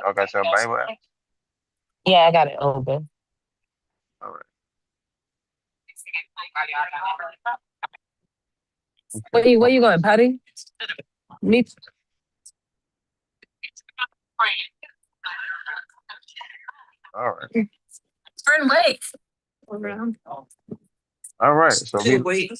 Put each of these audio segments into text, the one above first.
Y'all got your Bible app? Yeah, I got it open. All right. Okay. Where you going, Patty? Me. All right. Turn late. Around. All right. So we Wait.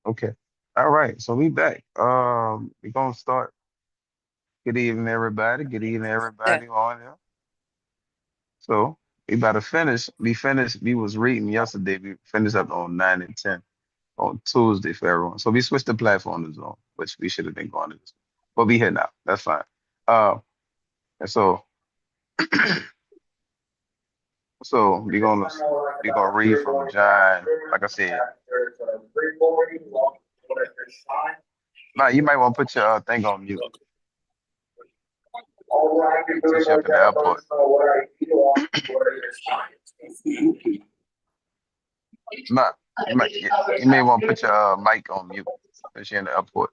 okay. All right. So we back. We gonna start. Good evening, everybody. Good evening, everybody on here. So we about to finish. We finished. We was reading yesterday. We finished up on 9 and 10 on Tuesday for everyone. So we switched the platform to Zoom, which we should have been going to this. But we here now. That's fine. And so we gonna read from John. Like I said, now you might want to put your thing on mute since you're up in the airport. Nah, you may want to put your mic on mute since you're in the airport.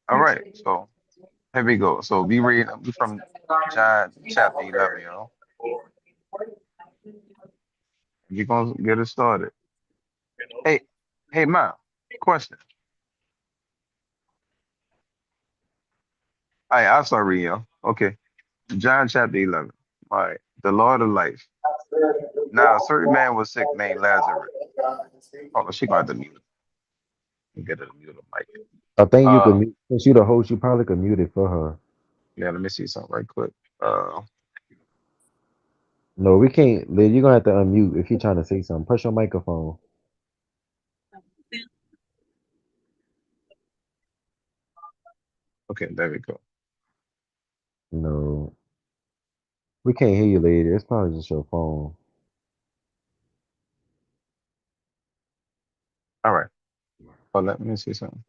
All right, so here we go. So we from John chapter 11, y'all. You're gonna get it started. Hey, hey, Ma, question. All right, I'll start reading, y'all. Okay, John chapter 11. All right, the Lord of life. Now, a certain man was sick named Lazarus. Hold on, she gonna have to mute. Get her to mute the mic. I think you could Uh, mute, since you the host, you probably could mute it for her. yeah, let me see something right quick. Uh, No, we can't. Liz, you're gonna have to unmute if you're trying to say something. Push your microphone. okay, there we go. No, we can't hear you, lady. It's probably just your phone. All right. Oh, let me see something.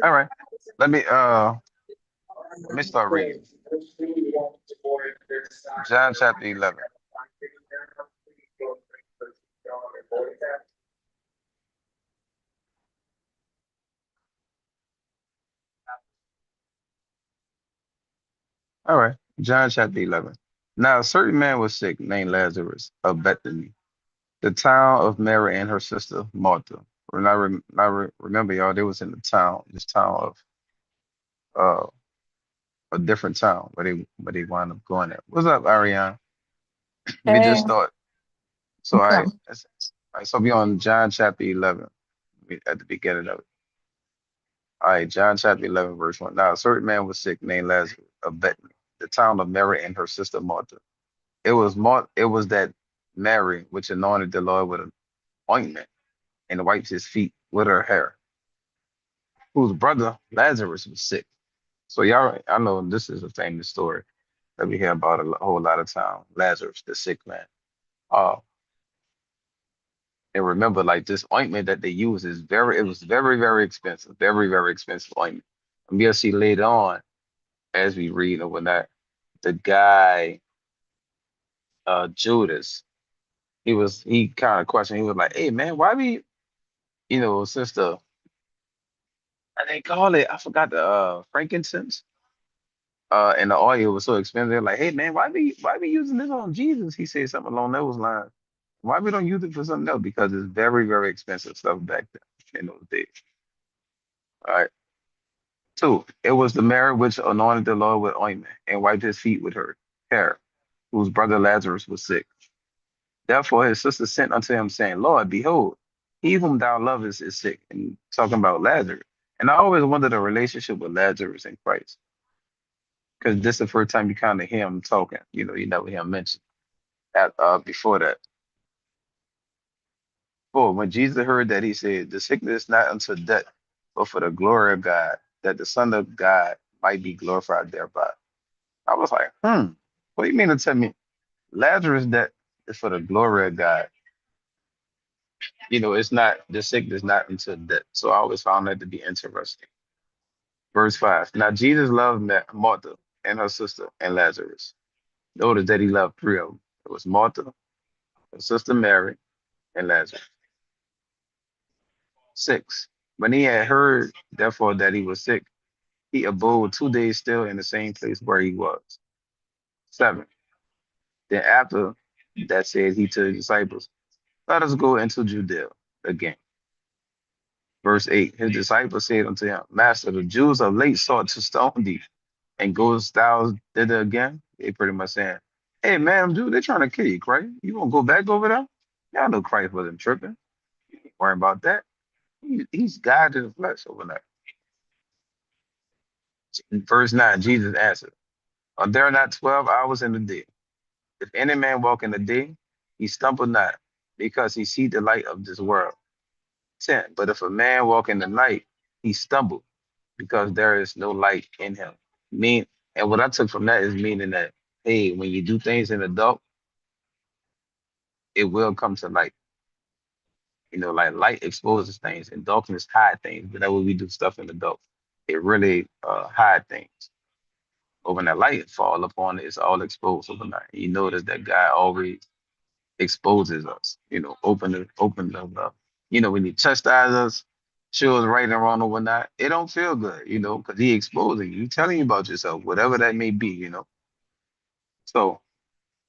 All right. Let me uh let me start reading. John chapter 11. All right. John chapter 11. Now a certain man was sick named Lazarus of Bethany, the town of Mary and her sister Martha. Remember, y'all, they was in the town, this town of uh a different town where they wound up going at. What's up, Ariane? We just Hey, start. So what's up? so we on John chapter 11 at the beginning of it. All right, John chapter 11, verse 1. Now, a certain man was sick named Lazarus of Bethany, the town of Mary and her sister Martha. It was that Mary which anointed the Lord with an ointment and wiped his feet with her hair, whose brother Lazarus was sick. So y'all, I know this is a famous story that we hear about a whole lot of time. Lazarus, the sick man. Uh, and remember, like this ointment that they use it was very, very expensive, very, very expensive ointment. And we'll see later on as we read and whatnot, the guy, Judas, he kind of questioned, he was like, hey man, why we, since they call it, I forgot the frankincense, and the oil was so expensive, they're like, hey man, why we using this on Jesus? He said something along those lines. Why we don't use it for something else? Because it's very, very expensive stuff back then in those days. All right. Two, it was the Mary which anointed the Lord with ointment and wiped his feet with her hair, whose brother Lazarus was sick. Therefore his sister sent unto him, saying, Lord, behold, he whom thou lovest is sick. And talking about Lazarus. And I always wondered the relationship with Lazarus and Christ. Because this is the first time you kind of hear him talking. You never hear him mentioned before that. For when Jesus heard that, he said, the sickness is not unto death, but for the glory of God, that the Son of God might be glorified thereby. I was like, what do you mean to tell me Lazarus that is for the glory of God? It's not the sickness, not unto death. So I always found that to be interesting. Verse 5. Now Jesus loved Martha and her sister and Lazarus. Notice that he loved three of them. It was Martha, her sister Mary, and Lazarus. 6. When he had heard, therefore, that he was sick, he abode 2 days still in the same place where he was. 7. Then after that said he to the disciples, let us go into Judea again. Verse 8. His disciples said unto him, Master, the Jews of late sought to stone thee, and goest thou thither again? They pretty much saying, hey man, dude, they're trying to kill you, Christ. You gonna go back over there? Y'all know Christ wasn't tripping. Ain't worry about that. He's God in the flesh over there. In verse 9, Jesus answered, are there not 12 hours in the day? If any man walk in the day, he stumble not, because he see the light of this world. 10. But if a man walk in the night, he stumble, because there is no light in him. Mean, and what I took from that is meaning that, hey, when you do things in the dark, it will come to light. You know, like light exposes things and darkness hide things. But that way we do stuff in the dark, it really hide things. But when that light fall upon it, it's all exposed overnight. You notice that God always exposes us, you know, open them up. You know, when he chastise us, show us right and wrong or whatnot, it don't feel good, you know, because he exposing you, telling you about yourself, whatever that may be, you know. So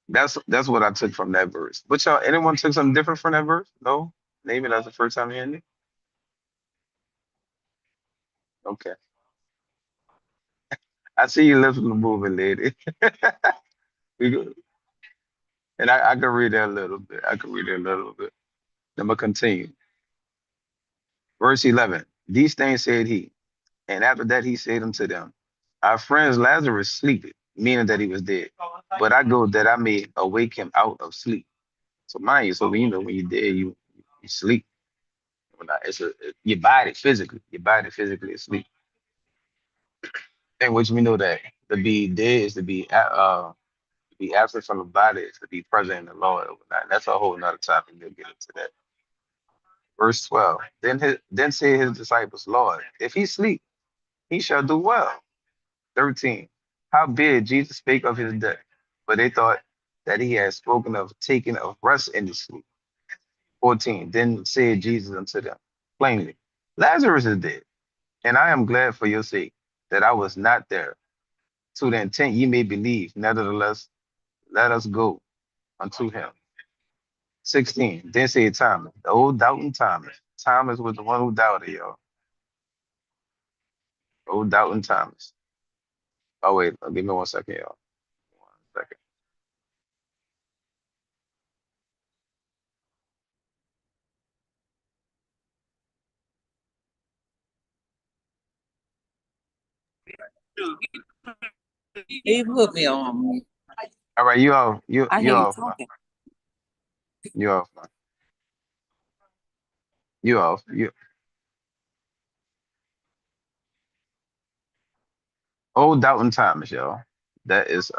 that's what I took from that verse. But y'all, anyone took something different from that verse? No? Maybe that's the first time hearing it? Okay. I see you lips moving, lady. We go- And I can read that a little bit. I can read it a little bit. I'm gonna continue. Verse 11. These things said he. And after that, he said unto them, our friend Lazarus sleepeth, meaning that he was dead. But I go that I may awake him out of sleep. So mind you, so when you know when you're dead, you sleep. It's your body physically asleep. And which we know that to be dead is to be absent from the body is to be present in the Lord overnight. That's a whole nother topic. We'll get into that. Verse 12. Then said his disciples, Lord, if he sleep, he shall do well. 13. Howbeit Jesus spake of his death, but they thought that he had spoken of taking of rest in his sleep. 14. Then said Jesus unto them plainly, Lazarus is dead, and I am glad for your sake that I was not there, to the intent ye may believe. Nevertheless, let us go unto him. 16. Then said Thomas, the old doubting Thomas. Thomas was the one who doubted, y'all. Old doubting Thomas. Oh, wait, give me 1 second, y'all. 1 second. He put me on mute. All right, you off. I You hear you off, man. talking. You off, man. You off. You old doubting Thomas, y'all. That is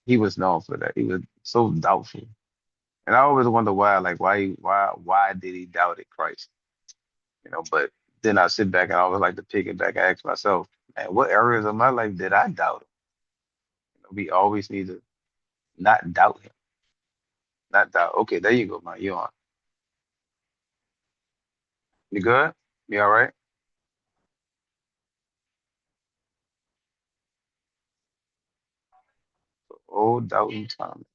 he was known for that. He was so doubtful. And I always wonder why, like why did he doubt it Christ? You know, but then I sit back and I always like to pick it back and ask myself, man, what areas of my life did I doubt him? You know, we always need to not doubt him. Not doubt. Okay, there you go, man. You on. You good? You all right? Old doubting Thomas.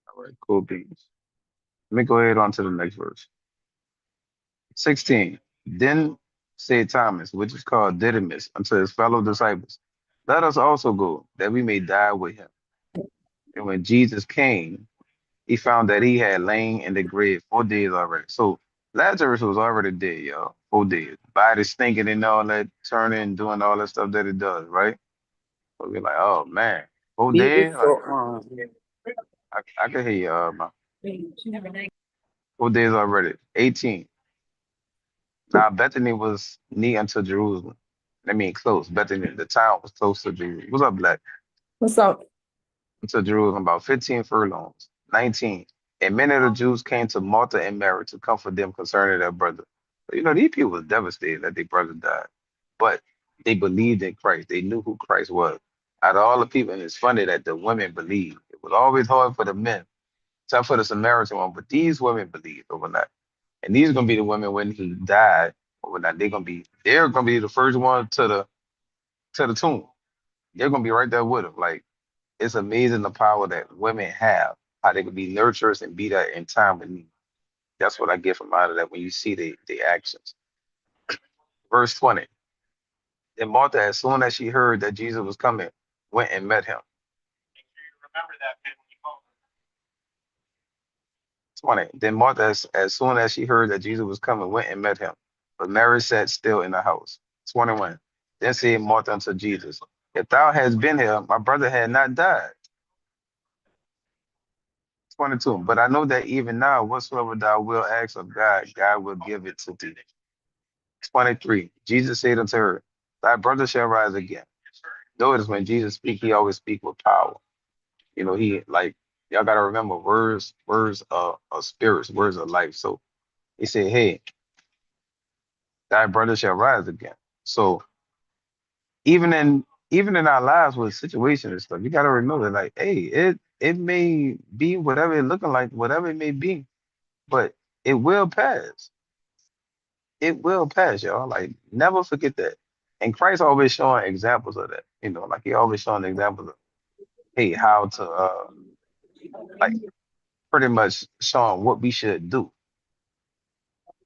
All right, cool beans. Let me go ahead on to the next verse. 16. Then said Thomas, which is called Didymus, unto his fellow disciples, let us also go, that we may die with him. And when Jesus came, he found that he had lain in the grave 4 days already. So Lazarus was already dead, y'all. 4 days. Body stinking and all that, turning, doing all that stuff that it does, right? So we're like, oh man, four It is days? Like, so I can hear you, man. 4 days already. 18. Now Bethany was near unto Jerusalem. I mean close. Bethany, the town was close to Jerusalem. What's up, Black? What's up? To Jerusalem, about 15 furlongs. 19. And many of the Jews came to Martha and Mary to comfort them concerning their brother. So, these people was devastated that their brother died, but they believed in Christ. They knew who Christ was. Out of all the people, and it's funny that the women believed. It was always hard for the men, tough for the Samaritan one, but these women believed overnight. And these are gonna be the women when he died overnight. They're gonna be the first one to the tomb. They're gonna be right there with him. Like, it's amazing the power that women have, how they can be nurturers and be there in time of need. That's what I get from out of that when you see the actions. Verse 20. Then Martha, as soon as she heard that Jesus was coming, went and met him. 20. Then Martha, as soon as she heard that Jesus was coming, went and met him. But Mary sat still in the house. 21. Then said Martha unto Jesus, if thou hadst been here, my brother had not died. 22. But I know that even now, whatsoever thou wilt ask of God, God will give it to thee. 23. Jesus said unto her, thy brother shall rise again. Notice when Jesus speak, he always speak with power. He like, y'all gotta remember words of spirits, words of life. So he said, hey, thy brother shall rise again. So even in our lives with situations and stuff, you gotta remember, like, hey, it may be whatever it looking like, whatever it may be, but it will pass. It will pass, y'all. Like, never forget that. And Christ always showing examples of that. Like he always showing examples of, hey, how to like pretty much showing what we should do.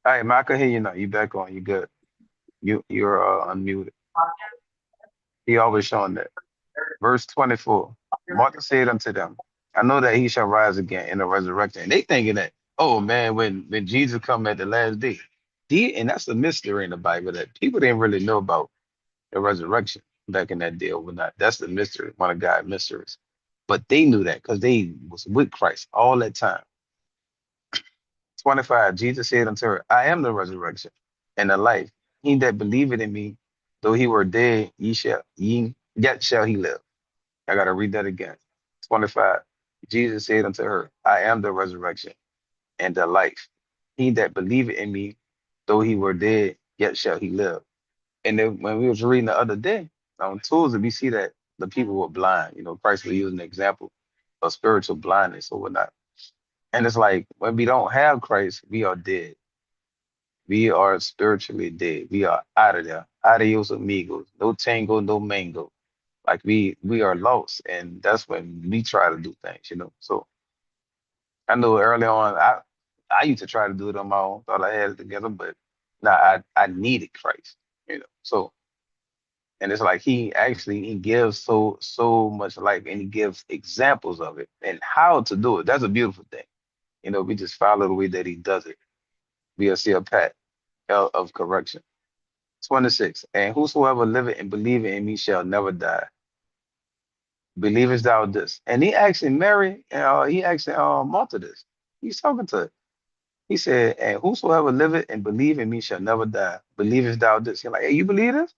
All right, man, I can hear you now. You back on. You good. You're unmuted. He always showing that. Verse 24. Martha said unto them, I know that he shall rise again in the resurrection. And they thinking that, oh man, when Jesus come at the last day. And that's a mystery in the Bible that people didn't really know about the resurrection back in that day overnight. That's the mystery, one of God's mysteries. But they knew that because they was with Christ all that time. 25, Jesus said unto her, I am the resurrection and the life. He that believeth in me, though he were dead, ye yet shall he live. I gotta read that again. 25. Jesus said unto her, I am the resurrection and the life. He that believeth in me, though he were dead, yet shall he live. And then when we was reading the other day on Tuesday, we see that the people were blind. Christ was using an example of spiritual blindness or whatnot. And it's like when we don't have Christ, we are dead. We are spiritually dead. We are out of there. Adios amigos. No tango, no mango. Like we are lost. And that's when we try to do things. So I know early on I used to try to do it on my own, thought I had it together, but nah, I needed Christ. So and it's like he gives so much life and he gives examples of it and how to do it. That's a beautiful thing. We just follow the way that he does it. We'll see a path of correction. 26. And whosoever liveth and believeth in me shall never die. Believest thou this? And he asking Mary, he asking Martha this. He's talking to her. He said, and whosoever liveth and believe in me shall never die. Believest thou this? He's like, hey, you believe this?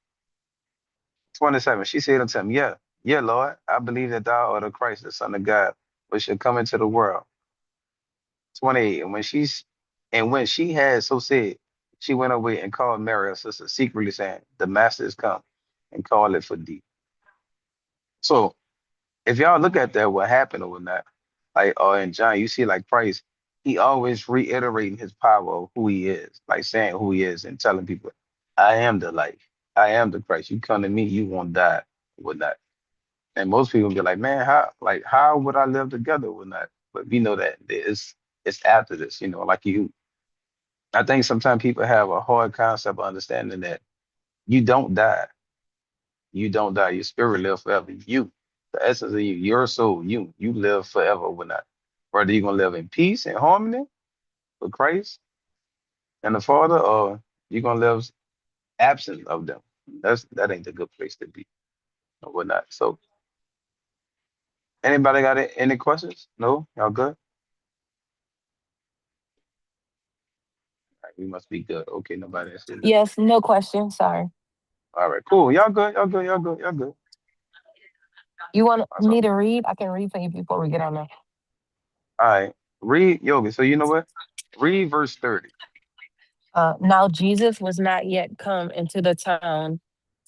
27. She said unto him, yeah, yeah, Lord, I believe that thou art the Christ, the Son of God, which shall come into the world. 28. And when she had so said, she went away and called Mary, her sister, secretly saying, the master is come and call it for thee. So if y'all look at that, what happened or whatnot, like in John, you see like Christ, he always reiterating his power of who he is, like saying who he is and telling people, I am the life. I am the Christ. You come to me, you won't die, whatnot. And most people be like, man, how would I live together with that? But we know that it's after this. Like I think sometimes people have a hard concept of understanding that you don't die. You don't die. Your spirit live forever. The essence of you, your soul, you live forever with that. Whether you're gonna live in peace and harmony with Christ and the Father, or you're gonna live absent of them. That ain't the good place to be or whatnot. So anybody got any questions? No? Y'all good? All right, we must be good. Okay, nobody has said nothing. Yes, no question. Sorry. All right, cool. Y'all good, y'all good, y'all good, y'all good. You want That's me all. to read? I can read for you before we get on there. All right. read Yogi. So you know what? Read verse 30. Now Jesus was not yet come into the town,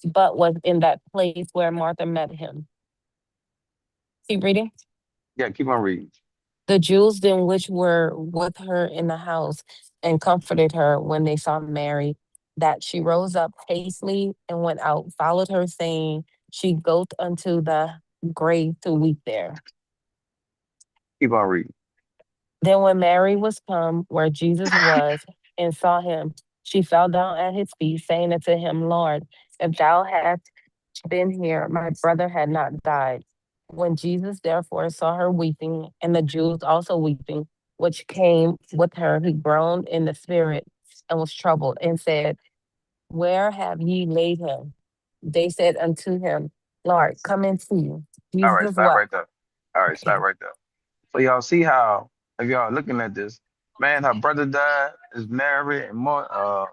but was in that place where Martha met him. Keep reading. Yeah, keep on reading. The Jews then which were with her in the house and comforted her when they saw Mary, that she rose up hastily and went out, followed her, saying, she goeth unto the grave to weep there. Keep on reading. Then when Mary was come where Jesus was and saw him, she fell down at his feet, saying unto him, Lord, if thou hadst been here, my brother had not died. When Jesus therefore saw her weeping, and the Jews also weeping, which came with her, he groaned in the spirit and was troubled, and said, where have ye laid him? They said unto him, Lord, come and see. All right, Jesus stop wept. right there. All right, stop Okay. right there. So y'all see how, if y'all looking at this, man, her brother died, is Mary and Martha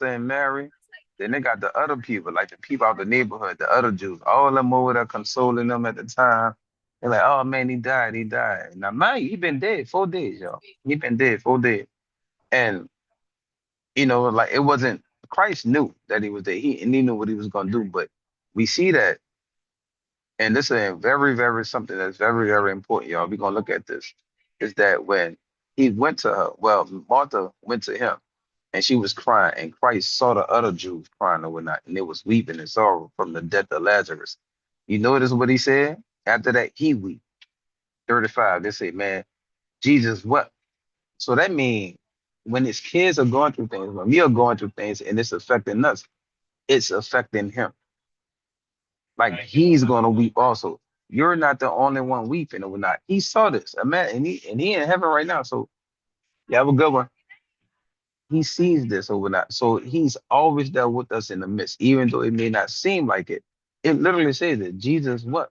and Mary. Then they got the other people, like the people out the neighborhood, the other Jews, all of them over there consoling them at the time. They're like, oh man, he died, he died. Now, man, he been dead 4 days, y'all. He been dead 4 days. And, like it wasn't, Christ knew that he was there. And he knew what he was going to do. But we see that, and this is very, very something that's very, very important, y'all. We're gonna look at this. Is that when he went to her, well, Martha went to him and she was crying, and Christ saw the other Jews crying or whatnot, and they was weeping in sorrow from the death of Lazarus. You notice what he said? After that, he wept. 35, they say, man, Jesus wept. So that means when his kids are going through things, when we are going through things and it's affecting us, it's affecting him. Like he's gonna weep also. You're not the only one weeping or not. He saw this. Imagine, and he in heaven right now. So you have a good one. He sees this or not. So he's always there with us in the midst, even though it may not seem like it. It literally says that Jesus what?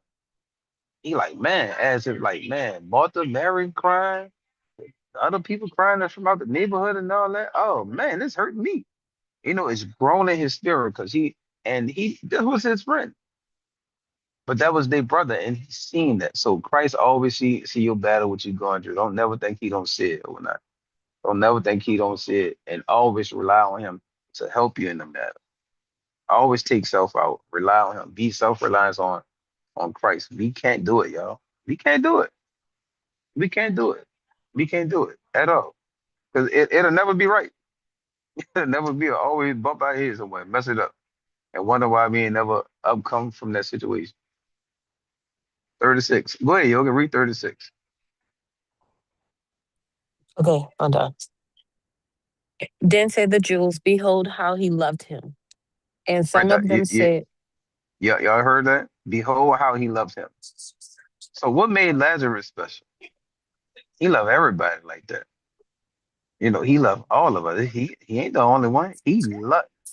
He like, man, as if like, man, Martha, Mary crying, the other people crying that's from out the neighborhood and all that. Oh man, this hurt me. It's grown in his spirit because he that was his friend. But that was their brother, and he seen that. So Christ always see your battle, what you're going through. Don't never think he don't see it or not. Don't never think he don't see it, and always rely on him to help you in the battle. Always take self out, rely on him, be self-reliant on Christ. We can't do it, y'all. We can't do it. We can't do it. We can't do it at all. Because it'll never be right. It'll never be. It'll always bump our heads somewhere, mess it up, and wonder why we ain't never come from that situation. 36. Go ahead, Yoga. Read 36. Okay, I'm done. Then said the Jews, behold how he loved him. And Right some there. of them said, Y'all heard that? Behold how he loves him. So what made Lazarus special? He loved everybody like that. He loved all of us. He ain't the only one.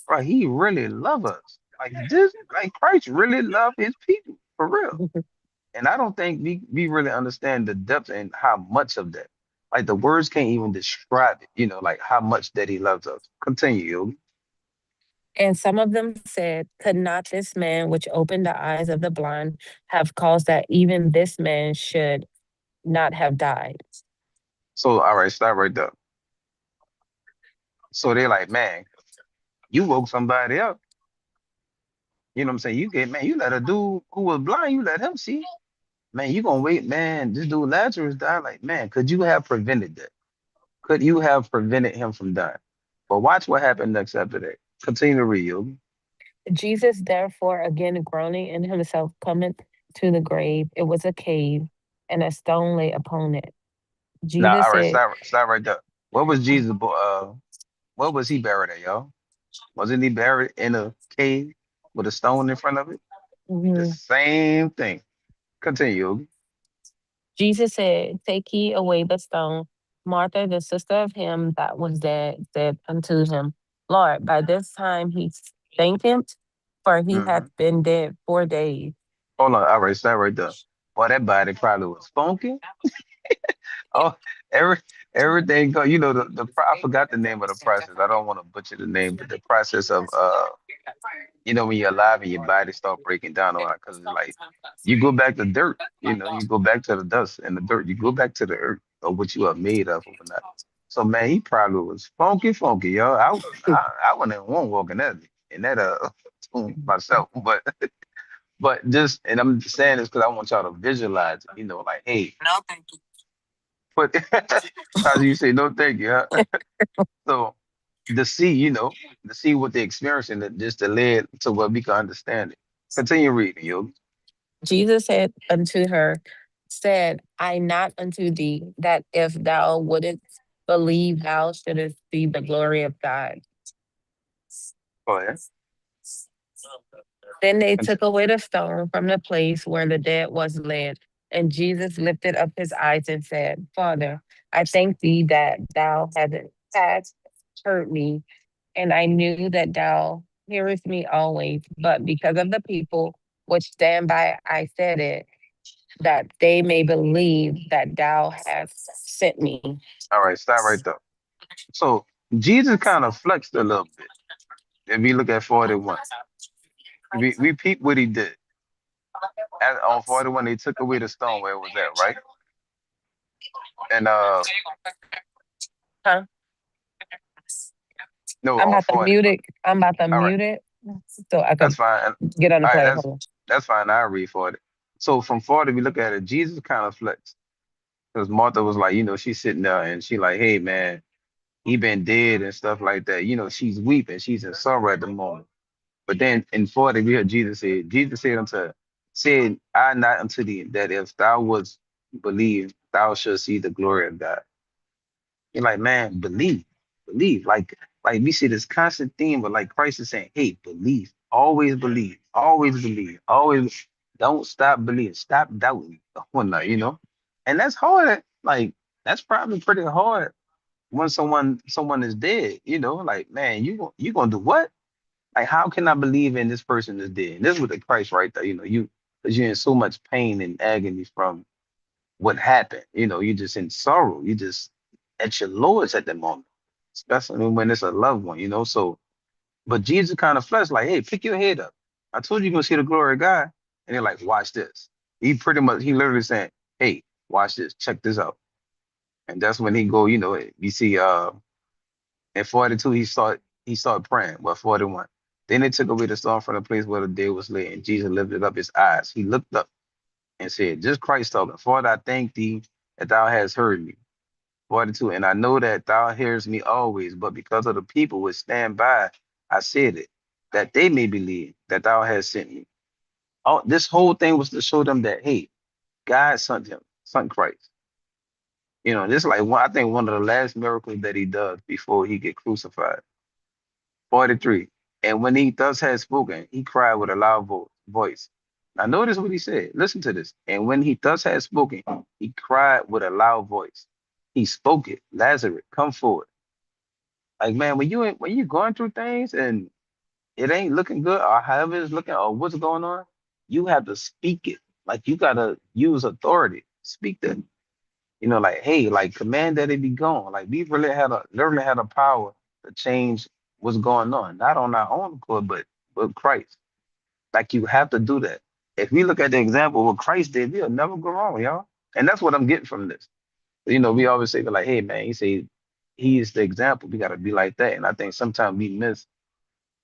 Right, he really love us. Like Christ really love his people for real. And I don't think we really understand the depth and how much of that. Like the words can't even describe it, like how much that he loves us. Continue, Yogi. and some of them said, could not this man which opened the eyes of the blind have caused that even this man should not have died? So all right, stop right there. So they're like, man, you woke somebody up. You know what I'm saying? You let a dude who was blind, you let him see. Man, you gonna wait, man. This dude Lazarus died. Like, man, could you have prevented that? Could you have prevented him from dying? But watch what happened next after that. Continue to read, Yogi. Jesus, therefore, again groaning in himself, cometh to the grave. It was a cave, and a stone lay upon it. Now, Jesus all right, said, stop right there. What was Jesus? What was he buried at, y'all? Wasn't he buried in a cave with a stone in front of it? The mhm. same thing. Continue, Yogi. Jesus said, take ye away the stone. Martha, the sister of him that was dead, said unto him, Lord, by this time he thinketh, for he hath Hmm. been dead 4 days. Hold on. All right, stop right there. Boy, that body probably was funky. Oh, every everything go. I forgot the name of the process. I don't want to butcher the name, but the process of when you're alive and your body start breaking down or because it's like you go back to dirt. You go back to the dust and the dirt. You go back to the earth. or what you are made of or whatnot. So man, he probably was funky, yo. I wouldn't even want to walk in that tomb myself. But just and I'm saying this because I want y'all to visualize, like, hey, No, thank you. but as you say, no thank you, huh? So to see, to see what they're experiencing, that just to lead to what we can understand it. Continue reading, yo. Jesus said unto her, said I not unto thee that if thou wouldest believe, thou shouldest see the glory of God. Go ahead. Then they Conti- took away the stone from the place where the dead was laid. And Jesus lifted up his eyes and said, Father, I thank thee that thou hast heard me, and I knew that thou hearest me always. But because of the people which stand by, I said it, that they may believe that thou hast sent me. All right, stop right there. So Jesus kind of flexed a little bit. If we look at 41, we peep what he did. On 41, they took away the stone where it was at, right? And Huh? no, I'm on about to 40. mute it. I'm about to All right, mute it so I that's could fine. get on the All right, play. Hold on. that's fine. I'll read 40. So from 40, we look at it, Jesus kind of flexed. Because Martha was like, she's sitting there and she like, hey man, he been dead and stuff like that. She's weeping, she's in sorrow at the moment. But then in 40, we heard Jesus said unto her, said I not unto thee that if thou wouldst believe, thou shalt see the glory of God. You're like, man, believe. Like we see this constant theme, but like Christ is saying, hey, believe, always believe, always don't stop believing, stop doubting, whatnot. And that's hard. Like that's probably pretty hard when someone is dead. Like man, you gonna do what? Like how can I believe in this person is dead? And this is with the Christ right there. Because you're in so much pain and agony from what happened. You're just in sorrow. You just at your lowest at the moment, especially when it's a loved one. So, but Jesus kind of fleshed like, hey, pick your head up. I told you you're gonna see the glory of God. And they're like, watch this. He literally saying, hey, watch this, check this out. And that's when he go, you see in 42 he started praying, well 41. Then they took away the stone from the place where the dead was laid, and Jesus lifted up his eyes. He looked up and said, just Christ talking, Father, I thank thee that thou hast heard me. 42. And I know that thou hearest me always, but because of the people which stand by, I said it, that they may believe that thou hast sent me. This whole thing was to show them that, hey, God sent Christ. This is like I think one of the last miracles that he does before he get crucified. 43. And when he thus had spoken, he cried with a loud voice. Now notice what he said. Listen to this. And when he thus had spoken, he cried with a loud voice. He spoke it. Lazarus, come forward. Like man, when you going through things and it ain't looking good, or however it's looking, or what's going on, you have to speak it. Like you gotta use authority. Speak that. Like hey, like command that it be gone. Like we really literally had a power to change what's going on, not on our own accord, but with Christ. Like you have to do that. If we look at the example of what Christ did, we'll never go wrong, y'all. And that's what I'm getting from this. We always say like, hey man, he say he is the example. We gotta be like that. And I think sometimes we miss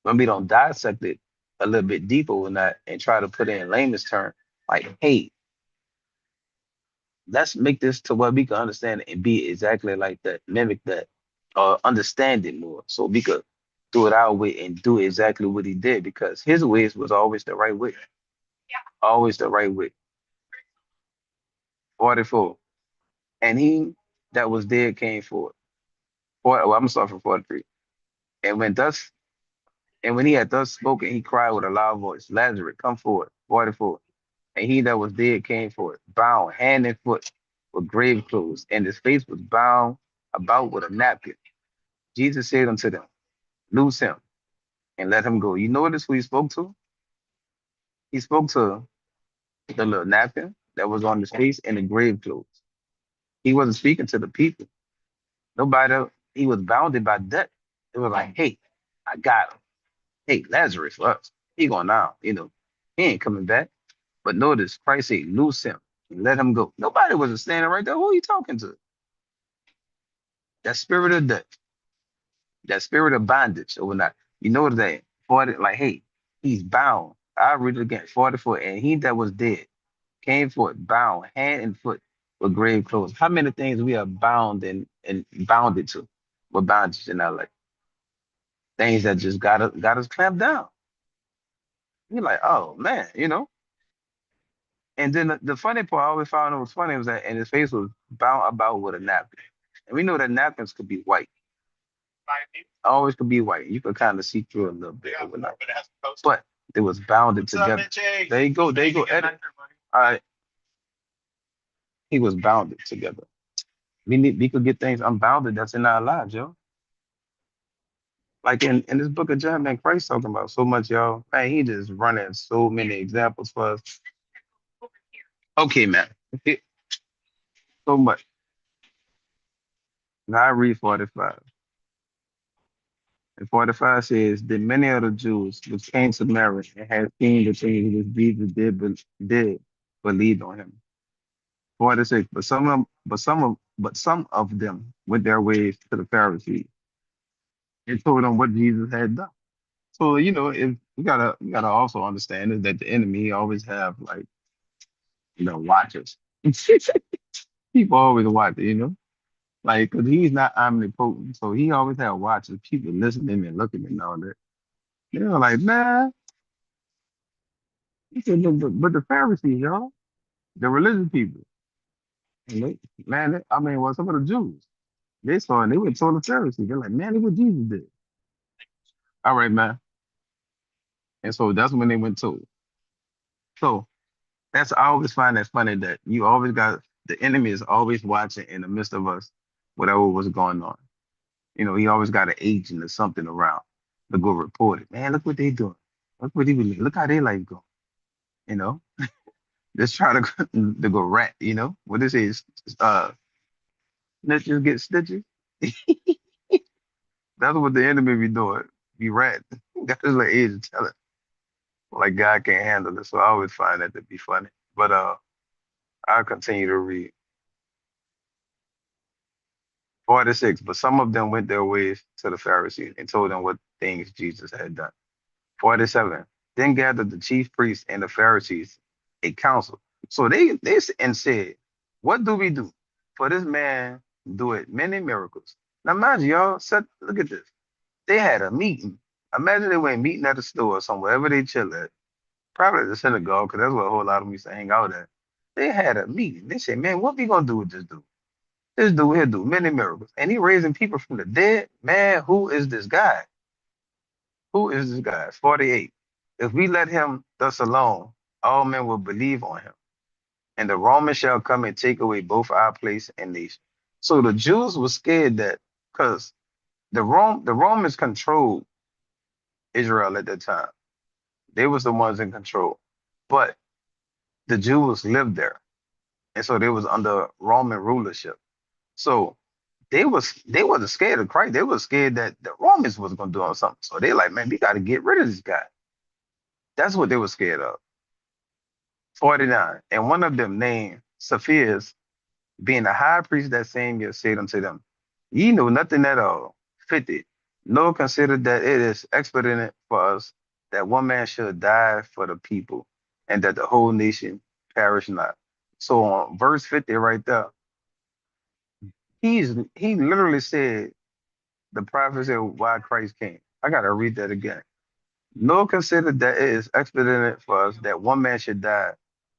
when we don't dissect it a little bit deeper with that and try to put it in layman's term, like, hey, let's make this to where we can understand it and be exactly like that, mimic that, or understand it more. So we could do it our way and do exactly what he did because his ways was always the right way. Always the right way. 44. And he that was dead came forth. Well, I'm sorry for 43. And when thus and when he had thus spoken, he cried with a loud voice, Lazarus, come forth. 44. And he that was dead came forth, bound hand and foot with grave clothes, and his face was bound about with a napkin. Jesus said unto them, loose him and let him go. You notice who he spoke to? He spoke to the little napkin that was on his face and the grave clothes. He wasn't speaking to the people. Nobody, he was bounded by death. It was like, hey, I got him. Hey, Lazarus, what? He going now, he ain't coming back. But notice Christ said, loose him and let him go. Nobody was standing right there. Who are you talking to? That spirit of death, that spirit of bondage overnight. You know that for it, like, hey, he's bound. I read it again, 44, and he that was dead came forth, bound, hand and foot with grave clothes. How many things we are bound and bounded to? With bondage in our life. Things that just got us clamped down. You're like, oh man, And then the funny part, I always found it was funny was that, and his face was bound about with a napkin. And we know that napkins could be white. Always could be white. You could kind of see through it a little bit overnight. But it was bounded together. There you go. There you go. Edit. All right. He was bounded together. We could get things unbounded that's in our lives, yo. Like in this book of John, man, Christ talking about so much, y'all. Man, he just running so many examples for us. Okay, man. So much. Now I read 45. And 45 says that many of the Jews which came to Mary and had seen the things which Jesus did believed on him. 46. But some of them went their ways to the Pharisees and told them what Jesus had done. So if we gotta also understand is that the enemy always have like watchers. People always watch it. Like, because he's not omnipotent, so he always have watchers, people listening and looking and all that. They're like, man, he said, but the Pharisees, y'all, the religious people, and I mean, well, some of the Jews, they saw and they went told the Pharisees, they're like, man, look what Jesus did. All right, man. And so that's when they went told. So I always find that funny that you always got the enemy is always watching in the midst of us, whatever was going on. He always got an agent or something around to go report it. Man, look what they doing. Look what he believe. Look how their life going. You know, just try to to go rat. What this is. Snitches get stitches. That's what the enemy be doing. Be rat. Got this like agent telling like God can't handle it. So I always find that to be funny. But I'll continue to read 46. But some of them went their ways to the Pharisees and told them what things Jesus had done. 47. Then gathered the chief priests and the Pharisees a council. So and said, what do we do? For this man doeth many miracles. Now mind you, y'all, look at this. They had a meeting. Imagine they went meeting at the store or somewhere, wherever they chill at. Probably at the synagogue, because that's where a whole lot of them used to hang out at. They had a meeting. They said, man, what we gonna do with this dude? This dude here do many miracles. And he raising people from the dead. Man, who is this guy? Who is this guy? 48. If we let him thus alone, all men will believe on him. And the Romans shall come and take away both our place and nation. So the Jews were scared that because the Romans controlled Israel at that time. They was the ones in control. But the Jews lived there. And so they was under Roman rulership. So they wasn't scared of Christ. They were scared that the Romans was gonna do something. So they like, man, we gotta get rid of this guy. That's what they were scared of. 49. And one of them named Sapphires, being a high priest that same year, said unto them, ye know nothing at all. 50. No, consider that it is expedient for us that one man should die for the people, and that the whole nation perish not. So on verse 50 right there, he literally said the prophecy of why Christ came. I gotta read that again. No, consider that it is expedient for us that one man should die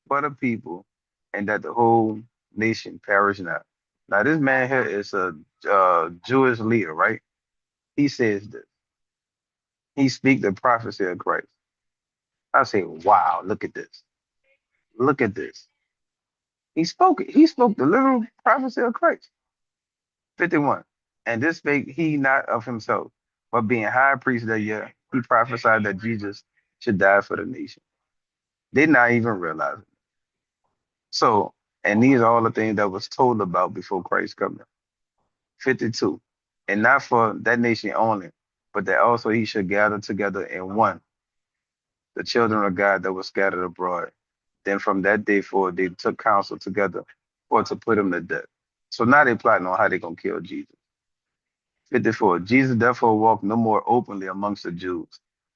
for the people, and that the whole nation perish not. Now, this man here is a Jewish leader, right? He says this. He speaks the prophecy of Christ. I say, wow, look at this. Look at this. He spoke it. He spoke the literal prophecy of Christ. 51. And this spake he not of himself, but being high priest that year, he prophesied that Jesus should die for the nation. They not even realize it. So, and these are all the things that was told about before Christ coming. 52. And not for that nation only, but that also he should gather together in one the children of God that were scattered abroad. Then from that day forward, they took counsel together for to put him to death. So now they plotting on how they gonna kill Jesus. 54. Jesus therefore walked no more openly amongst the Jews,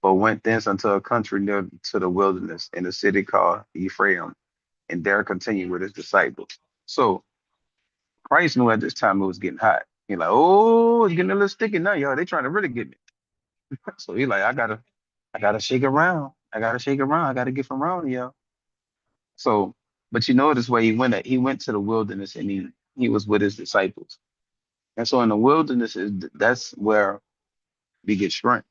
but went thence unto a country near to the wilderness in a city called Ephraim, and there continued with his disciples. So Christ knew at this time it was getting hot. He like, oh, it's getting a little sticky now, y'all. They trying to really get me. So he like, I gotta shake around. I gotta shake around. I gotta get from around y'all. So, but you notice where he went at. He went to the wilderness and he was with his disciples. And so in the wilderness that's where we get strength.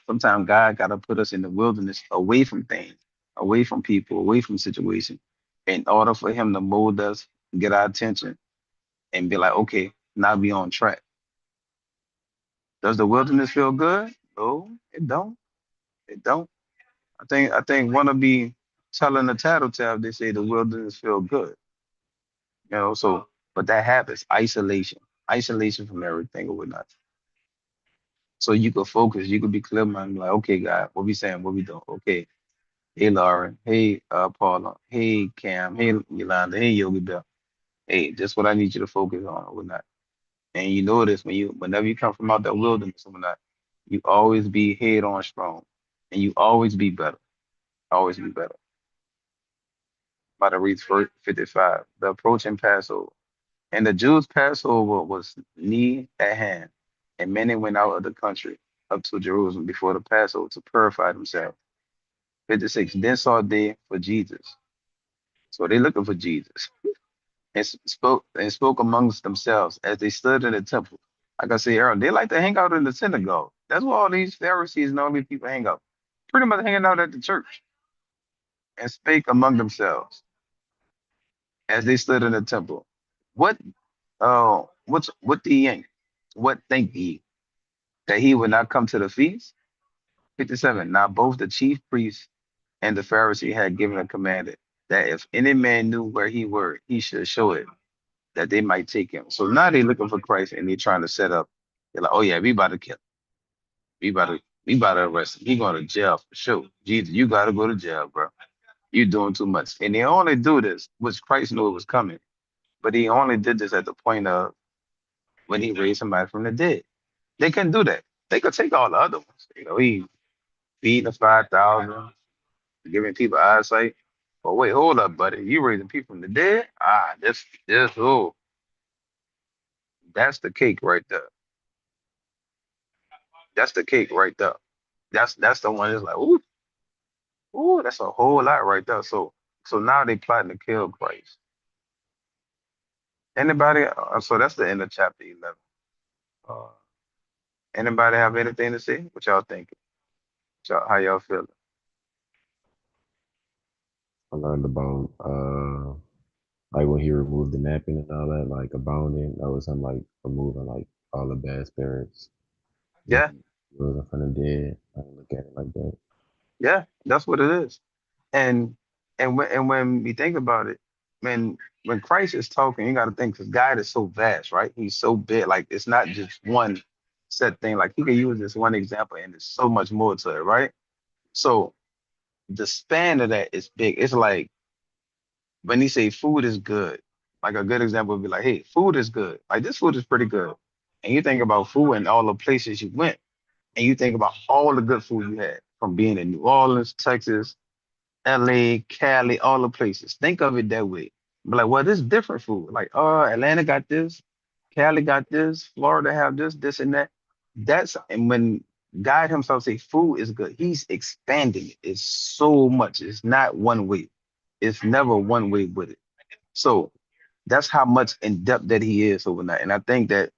Sometimes God got to put us in the wilderness away from things, away from people, away from situations, in order for Him to mold us, get our attention, and be like, okay, now we on track. Does the wilderness feel good? No, it don't. It don't. I think wanna be telling the tattletale. They say the wilderness feel good. So but that happens. Isolation from everything or whatnot. So you could focus. You could be clear minded. Like, okay, God, what we saying? What we doing? Okay. Hey Lauren, hey Paula, hey Cam, hey Yolanda, hey Yogi Bell. Hey, just what I need you to focus on or whatnot. And you notice whenever you come from out that wilderness or whatnot, you always be head on strong. And you always be better. Always be better. About to read verse 55. The approaching Passover. And the Jews' Passover was near at hand. And many went out of the country up to Jerusalem before the Passover to purify themselves. 56. Then saw they for Jesus. So they looking for Jesus. And spoke amongst themselves as they stood in the temple. Like I said earlier, they like to hang out in the synagogue. That's where all these Pharisees and all these people hang out. Pretty much hanging out at the church and spake among themselves as they stood in the temple. What what do ye think? What think ye? That he would not come to the feast? 57. Now both the chief priests and the Pharisee had given a commandment that if any man knew where he were, he should show it, that they might take him. So now they looking for Christ and they trying to set up. They're like, oh yeah, we about to kill him. We about to arrest him. He going to jail for sure. Jesus, you got to go to jail, bro. You doing too much. And they only do this, which Christ knew it was coming, but he only did this at the point of when he raised somebody from the dead. They couldn't do that. They could take all the other ones. He feeding the 5,000, giving people eyesight. But wait, hold up, buddy. You raising people from the dead? Oh, that's the cake right there. That's the cake right there. That's the one that's like, ooh, ooh, that's a whole lot right there. So now they plotting to kill Christ. Anybody? So that's the end of chapter 11. Uh, Anybody have anything to say? What y'all thinking? How y'all feeling? I learned about like when he removed the napkin and all that, like abounding. That was him like removing like all the bad spirits. And Yeah, he rose up from the dead. I look at it like that. yeah, that's what it is. And and when we think about it, when when Christ is talking, you got to think because God is so vast, right? He's so big. Like it's not just one set thing. Like he can use this one example, and there's so much more to it, right? So the span of that is big. It's like when he say food is good, like a good example would be like, hey, food is good. Like this food is pretty good. And you think about food and all the places you went, and you think about all the good food you had from being in New Orleans, Texas, LA, Cali, all the places. Think of it that way. But like, well, this is different food. Like, Atlanta got this, Cali got this, Florida have this and that. And when God Himself say food is good, He's expanding it. It's so much. It's not one way. It's never one way with it. So that's how much in depth that He is overnight. And I think that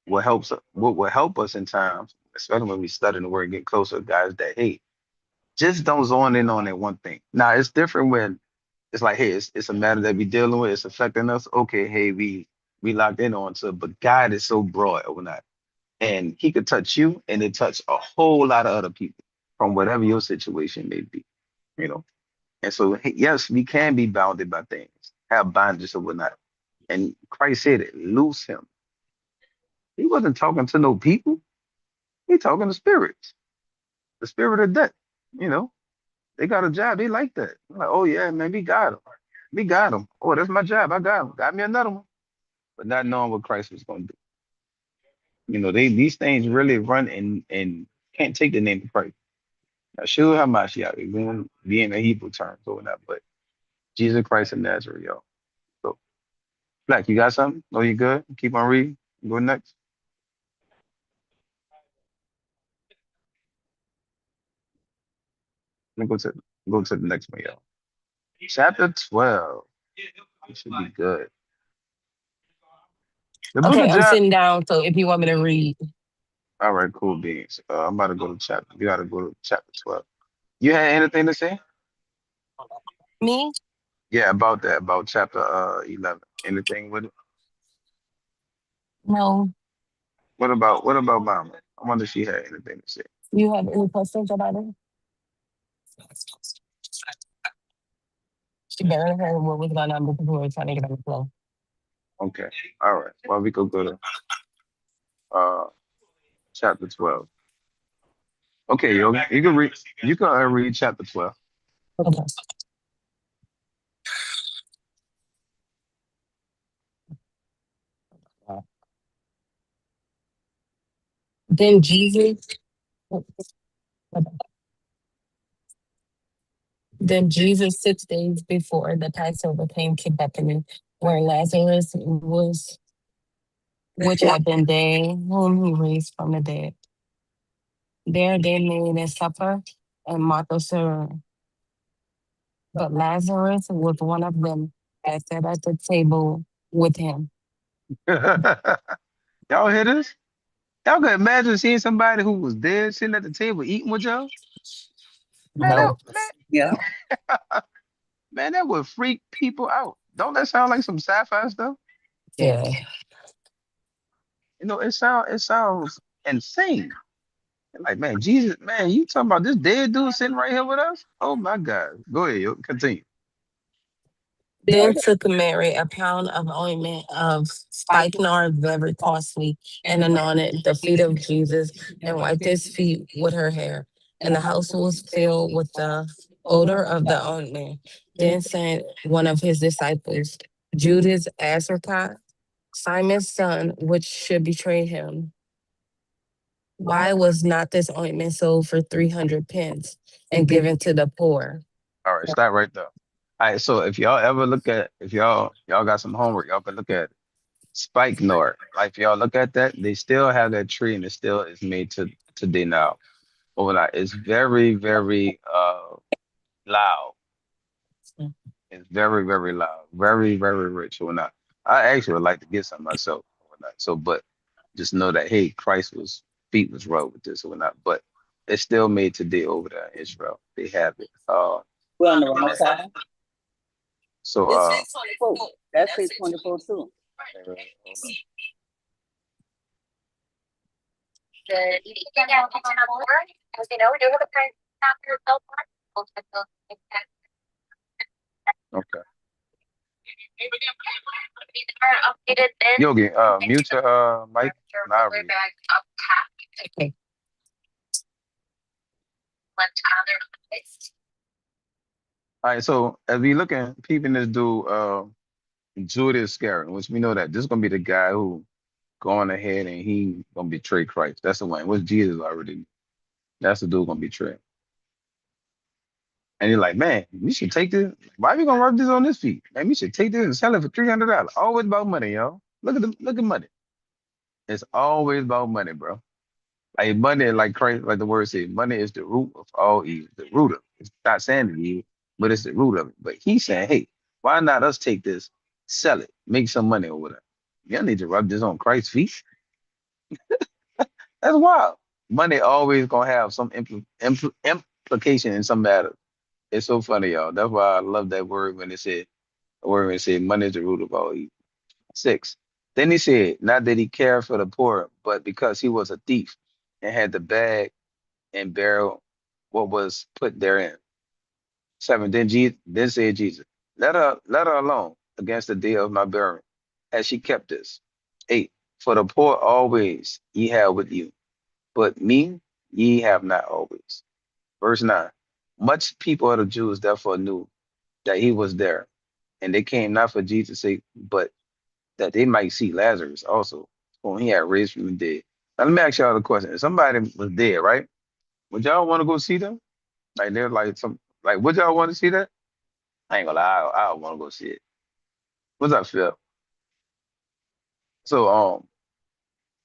what will help us in times, especially when we study the word, get closer, guys, that hey, just don't zone in on that one thing. Now it's different when it's like, hey, it's a matter that we dealing with, it's affecting us. Okay, hey, we locked in on to it, but God is so broad overnight. And He could touch you and it touch a whole lot of other people from whatever your situation may be, you know. And so yes, we can be bounded by things, have bondages or whatnot. And Christ said it, loose him. He wasn't talking to no people, he talking to spirits, the spirit of death, you know. They got a job. They like that. I'm like, oh yeah, man, we got him. We got him. Oh, that's my job. I got him. Got me another one. But not knowing what Christ was going to do. These things really run and can't take the name of Christ. Now, sure, how much, yeah, being a Hebrew term or whatnot, but Jesus Christ of Nazareth, y'all. So, Black, you got something? Oh, you good? Keep on reading. Go next. Let me go to the next one, y'all. Chapter 12. It should be good. The book Okay, of I'm John. sitting down. So if you want me to read, All right, cool beans. I'm about to go to chapter. We gotta go to chapter 12. You had anything to say? me? Yeah, about that, about chapter 11. Anything with it? No. What about Mama? I wonder if she had anything to say. You have any questions about it? She barely heard what was going on because we were trying to get on the flow. Okay. All right. Well, we could go to uh chapter 12. Okay, yo, you can read chapter 12. Okay. Then Jesus, then Jesus, 6 days before the Passover, came to Bethany, where Lazarus was, which had been dead, whom he raised from the dead. There they made a supper, and Martha served. But Lazarus was one of them that sat at the table with him. Y'all hear this? Y'all can imagine seeing somebody who was dead sitting at the table eating with y'all? Man, that No. Yeah. man, that would freak people out. Don't that sound like some sci-fi stuff? Yeah. It sounds insane. Like, man, Jesus, man, you talking about this dead dude sitting right here with us? Oh my God. Go ahead, yo, continue. Then took Mary a pound of ointment of spikenard very costly, and anointed the feet of Jesus, and wiped his feet with her hair. And the house was filled with the odor of the ointment. Then sent one of his disciples, Judas Iscariot, Simon's son, which should betray him. Why was not this ointment sold for 300 pence and given to the poor? All right, stop right there. All right, so if y'all ever look at if y'all got some homework, y'all can look at Spike North. Like if y'all look at that, they still have that tree and it still is made to today now. Overnight. It's very, very loud. It's very, very loud. Very, very rich or not. I actually would like to get some myself or not. So but just know that hey, Christ was feet was rubbed with this or not. But it's still made today over there in Israel. They have it. We're on the wrong side. So Oh, that's 624 too. hold on. Okay. Yogi, mute your mic and I'll read. Okay. All right, so as we looking, peeping this dude, Judas Iscariot, which we know that this is gonna be the guy who going ahead and he gonna betray Christ. That's the one. What's Jesus already? That's the dude gonna betray. And you're like, man, we should take this. Why are we gonna rub this on this feet? Man, we should take this and sell it for $300. Always about money, y'all. Look at money. It's always about money, bro. Like money, like Christ, like the word says, money is the root of all evil. The root of it. It's not saying the evil, but it's the root of it. But he's saying, hey, why not us take this, sell it, make some money over there? Y'all need to rub this on Christ's feet. That's wild. Money always gonna have some implication in some matter. It's so funny, y'all. That's why I love that word when it said, the word when it said, money is the root of all evil. 6. Then he said, not that he cared for the poor, but because he was a thief and had the bag and bear what was put therein. 7. Then said Jesus, let her alone against the day of my burial, as she kept this. 8. For the poor always ye have with you, but me ye have not always. Verse 9. Much people of the Jews therefore knew that he was there, and they came not for Jesus' sake, but that they might see Lazarus also, whom he had raised from the dead. Now, let me ask y'all a question. If somebody was dead, right? Would y'all want to go see them? Like they're like some like would y'all want to see that? I ain't gonna lie, I want to go see it. What's up, Phil? So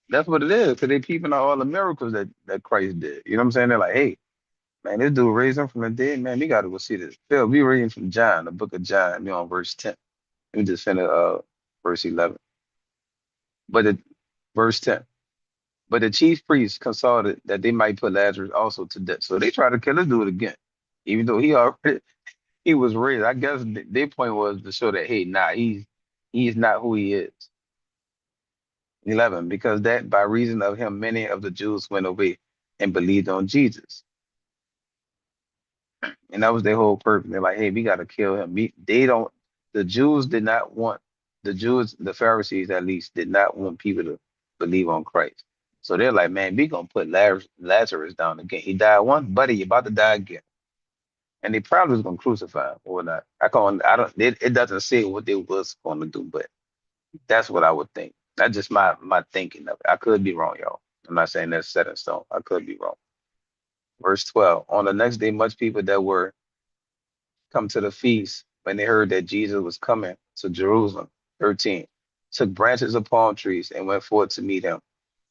that's what it is, because they peeping out all the miracles that Christ did. You know what I'm saying? They're like, hey, man, this dude raised him from the dead, man. We gotta go see this. Phil, we reading from John, the book of John, on verse 10. Let me just finish verse 11. But the verse 10. But the chief priests consulted that they might put Lazarus also to death. So they tried to kill this dude again. Even though he already he was raised. I guess their point was to show that, hey, nah, he's not who he is. 11, because that by reason of him many of the Jews went away and believed on Jesus. And that was their whole purpose. They're like, hey, we got to kill him. They don't, the Jews did not want, the Jews, the Pharisees at least, did not want people to believe on Christ. So they're like, man, we going to put Lazarus down again. He died once, buddy, you about to die again. And they probably was going to crucify him or not. I don't, it doesn't say what they was going to do, but that's what I would think. That's just my thinking of it. I could be wrong, y'all. I'm not saying that's set in stone. I could be wrong. Verse 12. On the next day, much people that were come to the feast, when they heard that Jesus was coming to Jerusalem, 13, took branches of palm trees and went forth to meet him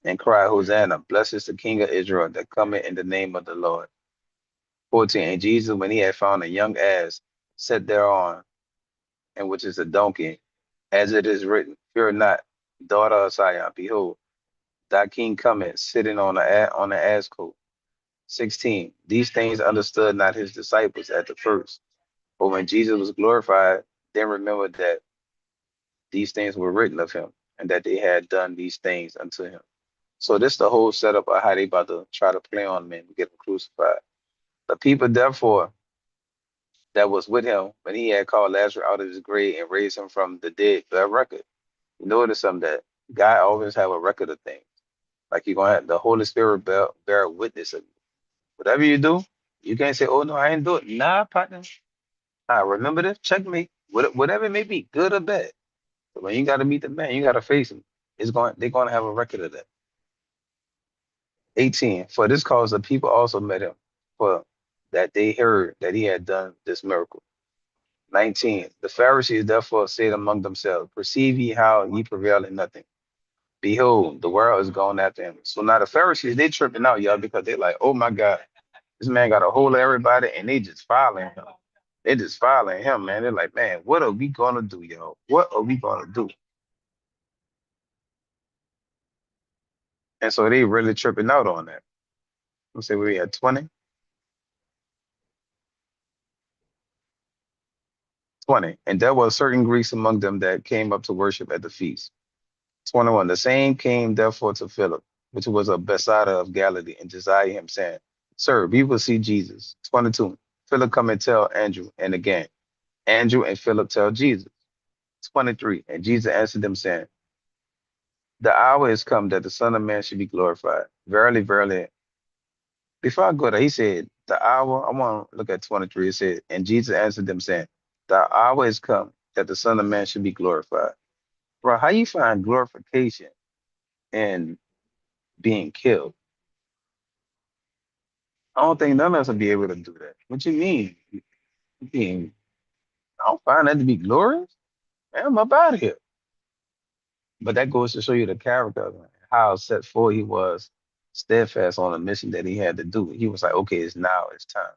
and cried, Hosanna, blessed is the King of Israel that cometh in the name of the Lord. 14. And Jesus, when he had found a young ass, sat thereon, and which is a donkey, as it is written, fear not, daughter of Zion, behold, thy king cometh sitting on the ass coat. 16. These things understood not his disciples at the first. But when Jesus was glorified, then remembered that these things were written of him, and that they had done these things unto him. So this the whole setup of how they about to try to play on men to get him crucified. The people therefore that was with him when he had called Lazarus out of his grave and raised him from the dead bear record. You notice something that God always have a record of things. Like you're gonna have the Holy Spirit bear witness of you. Whatever you do, you can't say, "Oh no, I didn't do it." Nah, partner. I remember this. Check me. Whatever it may be, good or bad. But when you got to meet the man, you got to face him. They're going to have a record of that. 18. For this cause, the people also met him, for that they heard that he had done this miracle. 19. The Pharisees therefore said among themselves, perceive ye how ye prevail in nothing. Behold, the world is going after him. So now the Pharisees, they tripping out, y'all, because they're like, oh my God, this man got a hold of everybody, and they just following him. They just following him, man. They're like, man, what are we gonna do, y'all? What are we gonna do? And so they really tripping out on that. Let's say we at 20. 20. And there were certain Greeks among them that came up to worship at the feast. 21. The same came therefore to Philip, which was a Bethsaida of Galilee, and desired him, saying, Sir, we will see Jesus. 22. Philip come and tell Andrew, and again, Andrew and Philip tell Jesus. 23. And Jesus answered them, saying, the hour is come that the Son of Man should be glorified. Verily, verily. Before I go there, he said, the hour, I want to look at 23. It said, and Jesus answered them, saying, the hour is come that the Son of Man should be glorified. Bro, how you find glorification in being killed? I don't think none of us will be able to do that. What you mean? Being, I don't find that to be glorious. Man, I'm up out of here. But that goes to show you the character of him, how set forth he was, steadfast on the mission that he had to do. He was like, okay, it's now, it's time.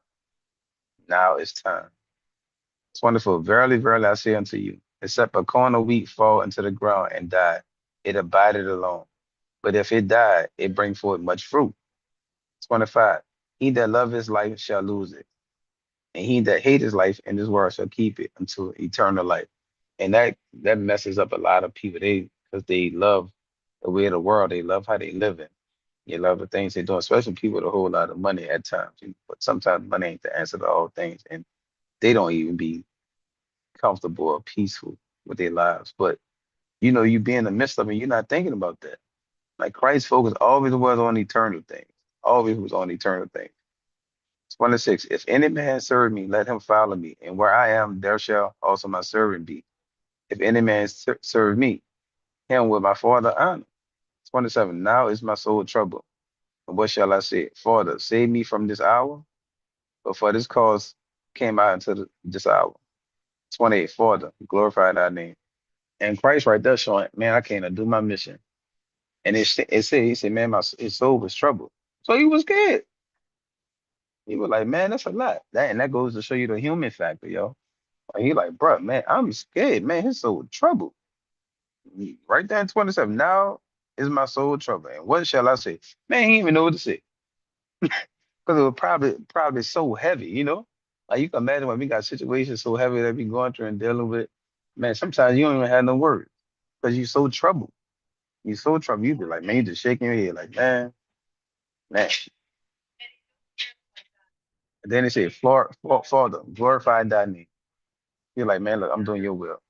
Now it's time. 24. Verily, verily, I say unto you, except a corn of wheat fall into the ground and die, it abideth alone. But if it die, it bring forth much fruit. 25. He that love his life shall lose it, and he that hate his life in this world shall keep it until eternal life. And that messes up a lot of people. Because they love the way of the world, they love how they live in. They love the things they do, especially people with a whole lot of money at times. But sometimes money ain't the answer to all things, and they don't even be comfortable or peaceful with their lives. But you be in the midst of it, you're not thinking about that. Like Christ's focus always was on eternal things. Always was on eternal things. 26. If any man serve me, let him follow me. And where I am, there shall also my servant be. If any man serve me, him will my father honor. 27. Now is my soul troubled. And what shall I say? Father, save me from this hour. But for this cause came out into this hour. 28. Father, glorify thy name. And Christ right there showing, man, I can't do my mission. And it said, he said, man, his soul was troubled. So he was scared. He was like, man, that's a lot. And that goes to show you the human factor, yo. Like, he like, bro, man, I'm scared, man. His soul troubled. Right there in 27. Now is my soul troubled. And what shall I say? Man, he didn't even know what to say. Because it was probably so heavy, you know? Like you can imagine when we got situations so heavy that we going through and dealing with, man, sometimes you don't even have no words because you're so troubled. You're so troubled. You be like, man, you just shaking your head like, man. And then they say, Father, glorify thy name. You're like, man, look, I'm doing your will.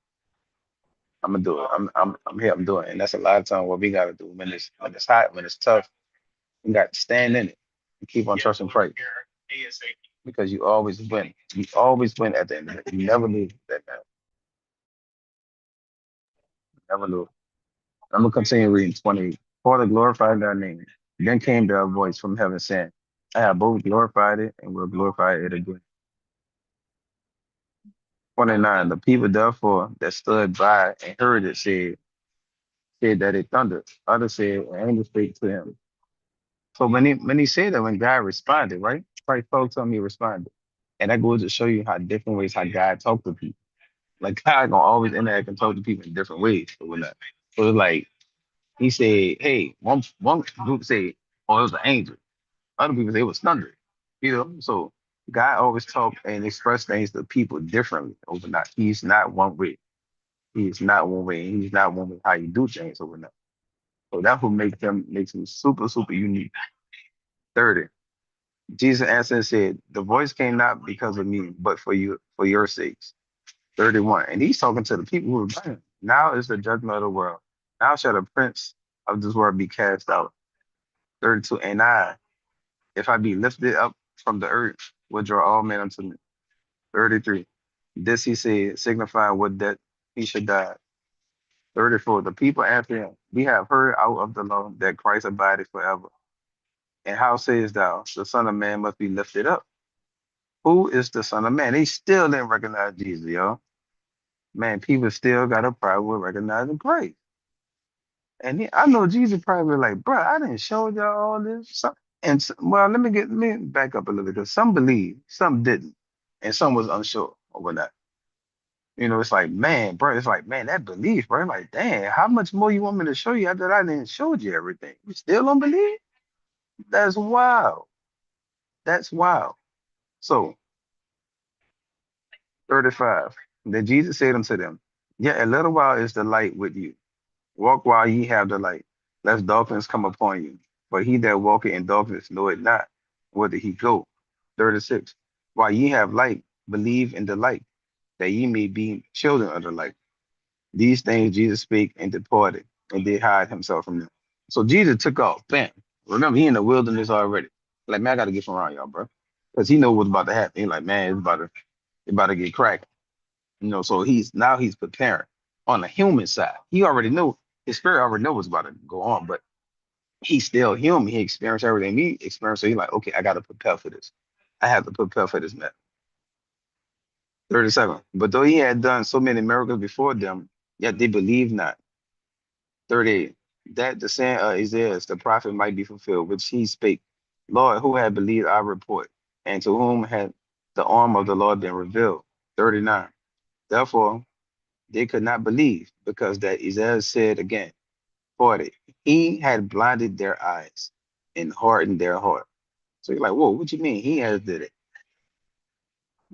I'm gonna do it. I'm here, I'm doing it. And that's a lot of time what we gotta do when it's hot, when it's tough, you got to stand in it and keep on trusting Christ. Because you always win. You always win at the end of it. You never lose that man. Never lose. I'm gonna continue reading 20. Father, glorify thy name. Then came there a voice from heaven saying, I have both glorified it and will glorify it again. 29. The people therefore that stood by and heard it said that it thundered. Others said, an angel spake to him. So when he said that, when God responded, right? Christ spoke to him, he responded. And that goes to show you how different ways how God talk to people. Like God gonna always interact and talk to people in different ways or whatnot. So it's like he said, hey, one group said, oh, it was an angel. Other people say it was thunder. You know, so God always talk and express things to people differently overnight. He's not one way. He's not one way. He's not one way how you do things overnight. So that's what makes him super, super unique. 30. Jesus answered and said, the voice came not because of me, but for your sakes. 31. And he's talking to the people who are dying. Now is the judgment of the world. Now shall the prince of this world be cast out. 32. And I, if I be lifted up from the earth, will draw all men unto me. 33. This he said, signifying what that he should die. 34. The people answered him, we have heard out of the law that Christ abideth forever. And how sayest thou, the Son of Man must be lifted up? Who is the Son of Man? They still didn't recognize Jesus, yo. Man, people still got a problem with recognizing Christ. And I know Jesus probably like, bro, I didn't show y'all all this. Well, let me back up a little bit because some believe, some didn't, and some was unsure or whatnot. You know, it's like, man, bro, it's like, man, that belief, bro. Like, damn, how much more you want me to show you after I didn't showed you everything? You still don't believe? That's wild. That's wild. So, 35. Then Jesus said unto them, yet a little while is the light with you. Walk while ye have the light, lest darkness come upon you. For he that walketh in darkness knoweth not whither he go. 36. While ye have light, believe in the light, that ye may be children of the light. These things Jesus spake and departed, and did hide himself from them. So Jesus took off. Bam. Remember, he in the wilderness already. Like, man, I gotta get from around y'all, bro. Because he know what's about to happen. He like, man, it's about to get cracked. You know, so he's preparing on the human side. He already knew his spirit already know what's about to go on, but he's still human. He experienced everything he experienced. So he's like, okay, I gotta prepare for this. I have to prepare for this man. 37. But though he had done so many miracles before them, yet they believed not. 38. That the saying of Isaiah, the prophet, might be fulfilled, which he spake. Lord, who had believed our report, and to whom had the arm of the Lord been revealed? 39. Therefore, they could not believe, because that Isaiah said again, 40, he had blinded their eyes and hardened their heart. So you're like, whoa, what you mean? He has did it.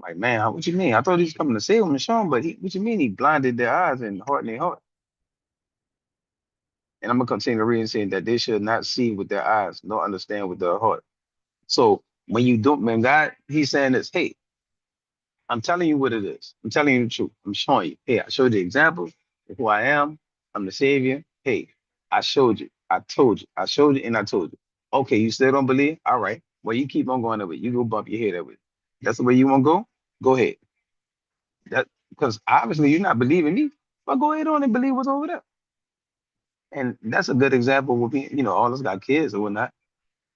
Like, man, what you mean? I thought he was coming to save them and show them, but what you mean he blinded their eyes and hardened their heart? And I'm gonna continue to read and saying that they should not see with their eyes, nor understand with their heart. So when God, he's saying this, hey, I'm telling you what it is. I'm telling you the truth. I'm showing you. Hey, I showed you examples of who I am. I'm the savior. Hey, I showed you. I told you. I showed you and I told you. Okay, you still don't believe? All right. Well, you keep on going over it. You go bump your head over it. That's the way you want to go? Go ahead. That because obviously you're not believing me. But go ahead on and believe what's over there. And that's a good example with me, all us got kids or whatnot.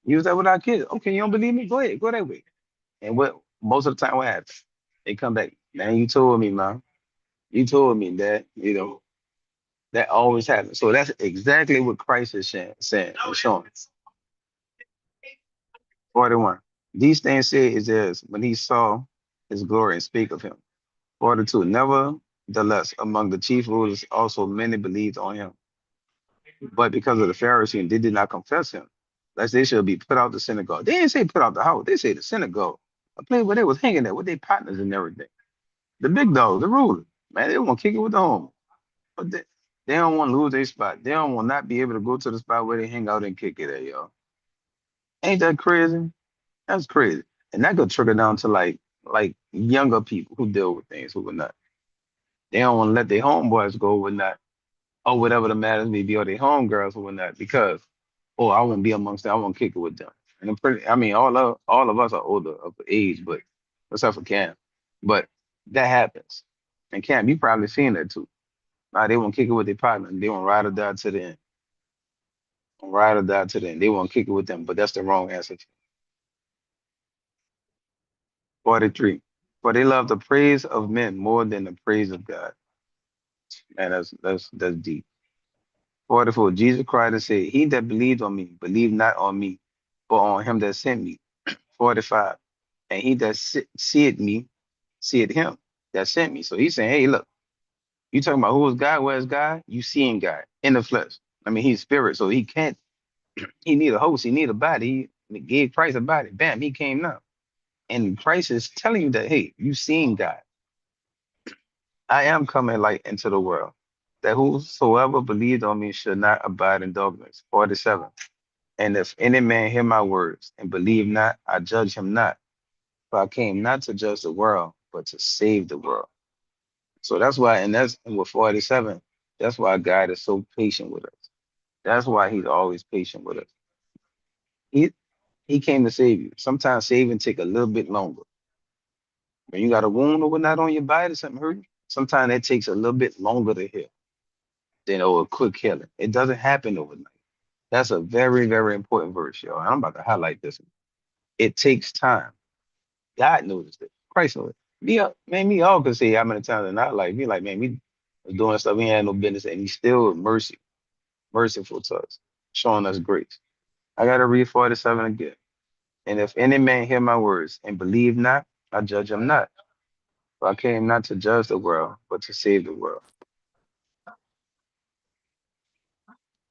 Use that with our kids. Okay, you don't believe me? Go ahead, go that way. And what most of the time what happens? They come back. Man, you told me, mom. You told me that, that always happens. So that's exactly what Christ is saying and showing. 41. These things said is as when he saw his glory and speak of him. 42. Nevertheless, among the chief rulers also many believed on him. But because of the Pharisees, they did not confess him, lest they should be put out the synagogue. They didn't say put out the house, they say the synagogue. A place where they was hanging there with their partners and everything. The big dogs, the rulers. Man, they want to kick it with the home. But they don't want to lose their spot. They don't want not be able to go to the spot where they hang out and kick it at, y'all. Ain't that crazy? That's crazy. And that could trigger down to like younger people who deal with things who would not. They don't want to let their homeboys go with not, or whatever the matters may be, or their homegirls or whatnot, because I won't be amongst them. I won't kick it with them. And I mean, all of us are older of age, but except for Cam. But that happens. And Cam, you probably seen that too. They won't kick it with their partner. They won't ride or die to the end. Ride or die to the end. They won't kick it with them, but that's the wrong answer. 43. For they love the praise of men more than the praise of God. And that's deep. 44. Jesus cried and said, He that believed on me, believe not on me, but on him that sent me. 45. And he that seeth me, seeth him that sent me. So he's saying, hey, look, you talking about who is God, where is God? You seeing God in the flesh. I mean, he's spirit, so he can't, he need a host, he need a body. He gave Christ a body. Bam, he came now. And Christ is telling you that, hey, you seeing God. I am coming light into the world, that whosoever believed on me should not abide in darkness. 47. And if any man hear my words and believe not, I judge him not. For I came not to judge the world, but to save the world. So that's why, and with 47, that's why God is so patient with us. That's why he's always patient with us. He he came to save you. Sometimes saving take a little bit longer. When you got a wound or whatnot on your body, something hurt you, sometimes that takes a little bit longer to heal than a quick healing. It doesn't happen overnight. That's a very, very important verse, y'all. I'm about to highlight this one. It takes time. God knows it. Christ knows it. Me, all could say how many times and not like me, like, man, we was doing stuff we had no business, and he's still merciful to us, showing us grace. I gotta read 47 again. And if any man hear my words and believe not, I judge him not. For I came not to judge the world, but to save the world.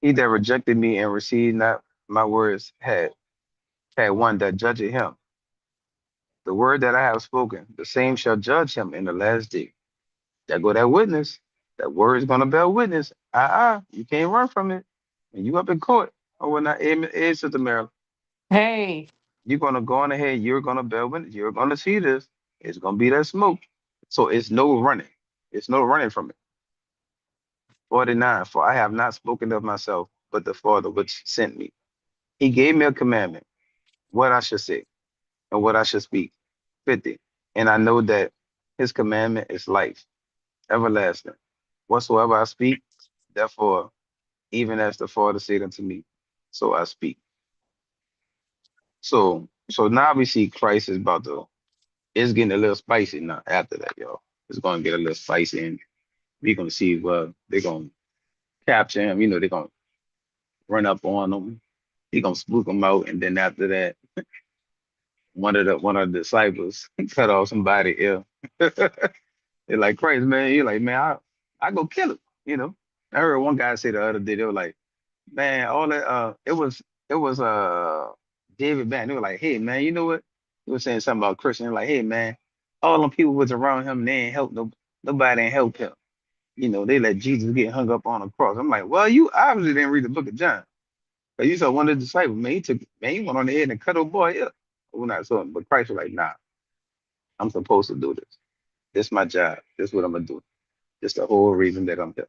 He that rejected me and received not my words had one that judged him. The word that I have spoken, the same shall judge him in the last day. There go that witness. That word is gonna bear witness. You can't run from it. And you up in court or whatnot. Sister Maryland. Hey, You're gonna go on ahead. You're gonna bear witness. You're gonna see this. It's gonna be that smoke. So it's no running. It's no running from it. 49. For I have not spoken of myself, but the Father which sent me. He gave me a commandment, what I should say and what I should speak. 50. And I know that his commandment is life, everlasting. Whatsoever I speak, therefore, even as the Father said unto me, so I speak. So now we see Christ is about to, it's getting a little spicy now after that, y'all. It's gonna get a little spicy and we're gonna see, well, they're gonna capture him, they're gonna run up on him, he gonna spook him out, and then after that, one of the disciples cut off somebody's ear. They're like, Christ, man, you're like, man, I go kill him, you know. I heard one guy say the other day, they were like, man, all that it was David Bann. They were like, hey man, you know what? He was saying something about Christian, like, hey man, all them people was around him, they ain't help nobody ain't help him. They let Jesus get hung up on a cross. I'm like, well, you obviously didn't read the book of John. But you saw one of the disciples, man, he went on ahead and cut a boy up. Well, not so, but Christ was like, nah, I'm supposed to do this. This is my job. This is what I'm gonna do. This the whole reason that I'm here.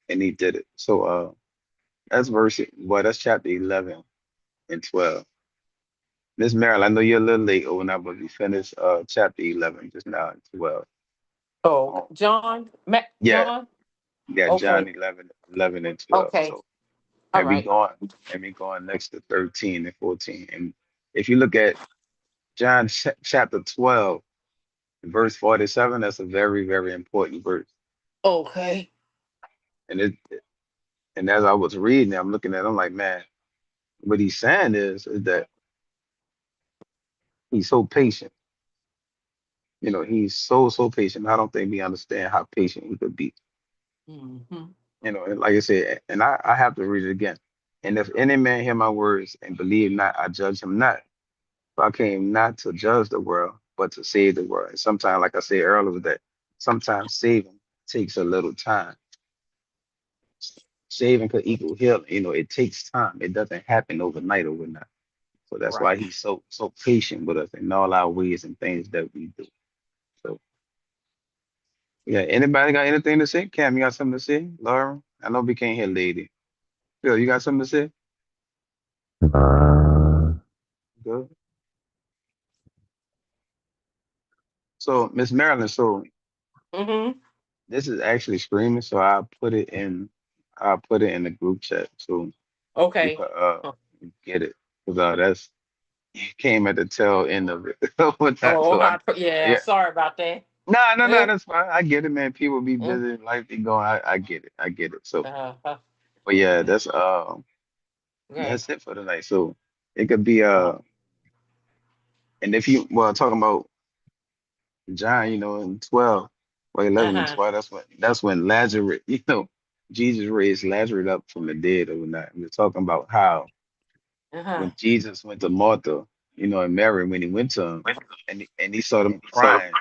And he did it. So that's chapter 11 and 12. Miss Merrill, I know you're a little late or whenever, but we finished chapter 11 just now and 12. oh, Um, John, yeah, John. You got John Okay. 11 and 12. Okay. So All and we right. going and we going next to 13 and 14. And if you look at John chapter 12, verse 47, that's a very, very important verse. Okay. And it and as I was reading it, I'm looking at it, I'm like, man, what he's saying is that he's so patient. He's so patient. I don't think we understand how patient he could be. Mm-hmm. And like I said, and I have to read it again. And if any man hear my words and believe not, I judge him not. For I came not to judge the world, but to save the world. And sometimes, like I said earlier, that sometimes saving takes a little time. Saving could equal healing. It takes time. It doesn't happen overnight or whatnot. So that's why Right. he's so patient with us in all our ways and things that we do. So yeah, anybody got anything to say? Cam, you got something to say? Laura? I know we can't hear lady. Phil, you got something to say? Uh, Good. So Miss Marilyn, so Mm-hmm. this is actually screaming, so I'll put it in the group chat so you Okay. can get it. Because that's it came at the tail end of it. With that, Oh, so yeah. yeah. Sorry about that. No, Eh, that's fine. I get it, man. People be mm, busy, life be going. I get it. I get it. So uh, but yeah, okay. that's it for tonight. So it could be Uh, and if you well talking about John, in 12 or 11 and uh-huh. 12, that's when Lazarus, Jesus raised Lazarus up from the dead or not. We're talking about how Uh-huh. when Jesus went to Martha, and Mary, when he went to him and he saw them crying,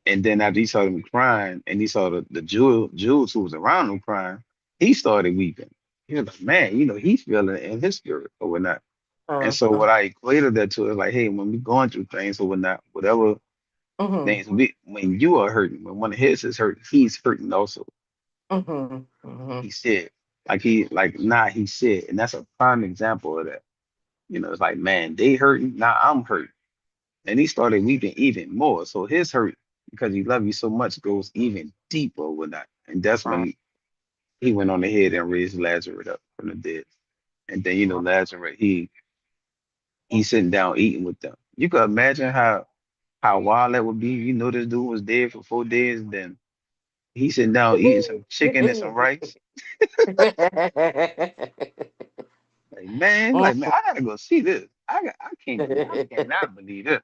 and then after he saw them crying and he saw the Jews who was around them crying, he started weeping. He was like, man, he's feeling it in his spirit or whatnot. And Uh, so uh, what I equated that to is like, hey, when we going through things or whatnot, whatever mm-hmm. things. When you are hurting, when one of his is hurting, he's hurting also. Mm-hmm. Mm-hmm. He said, he said, and that's a prime example of that. It's like, man, they hurting, now I'm hurting. And he started weeping even more. So his hurt, because he loved you so much, goes even deeper with that. And that's Right. when he went on ahead and raised Lazarus up from the dead. And then, Right. Lazarus, he's sitting down eating with them. You could imagine how wild that would be. This dude was dead for 4 days, then he sitting down eating some chicken and some rice. Like man, I gotta go see this. I cannot believe this,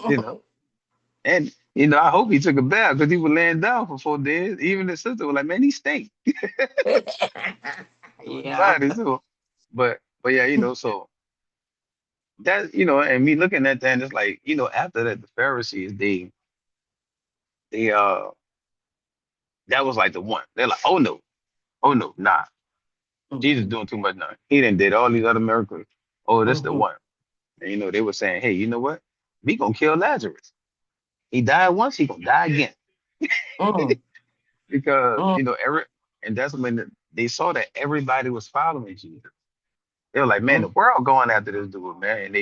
you know. And I hope he took a bath because he was laying down for 4 days. Even his sister was like, man, he stink. It was Yeah. bad. So, but yeah, so that and me looking at that, and it's like after that, the Pharisees they that was like the one. They're like, oh no, nah, Jesus Mhm. doing too much now. He done did all these other miracles. Oh, this the Mhm. one. And they were saying, hey, you know what? We gonna kill Lazarus. He died once, he gonna die again. Mm. Because, Mm. and that's when they saw that everybody was following Jesus. They were like, man, the Mm. world going after this dude, man.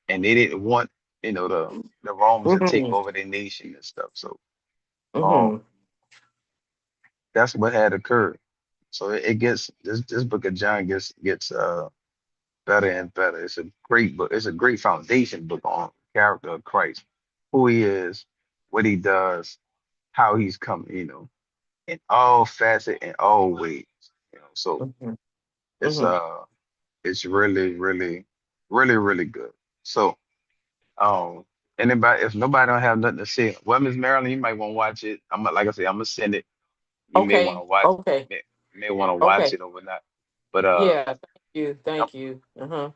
And they didn't want, the Romans to take Mhm. over their nation and stuff. So um Mhm. that's what had occurred. So it gets this book of John gets better and better. It's a great book. It's a great foundation book on the character of Christ, who he is, what he does, how he's come, in all facets and all ways. So Mhm. it's Mhm. uh it's really, really, really, really good. So anybody if nobody don't have nothing to say, well, Miss Marilyn, you might want to watch it. Like I say, I'm gonna send it. You may want to Okay. watch Okay. may want to watch Okay. it or whatnot. But Yeah. Thank you. I'm- Thank you. Uh-huh.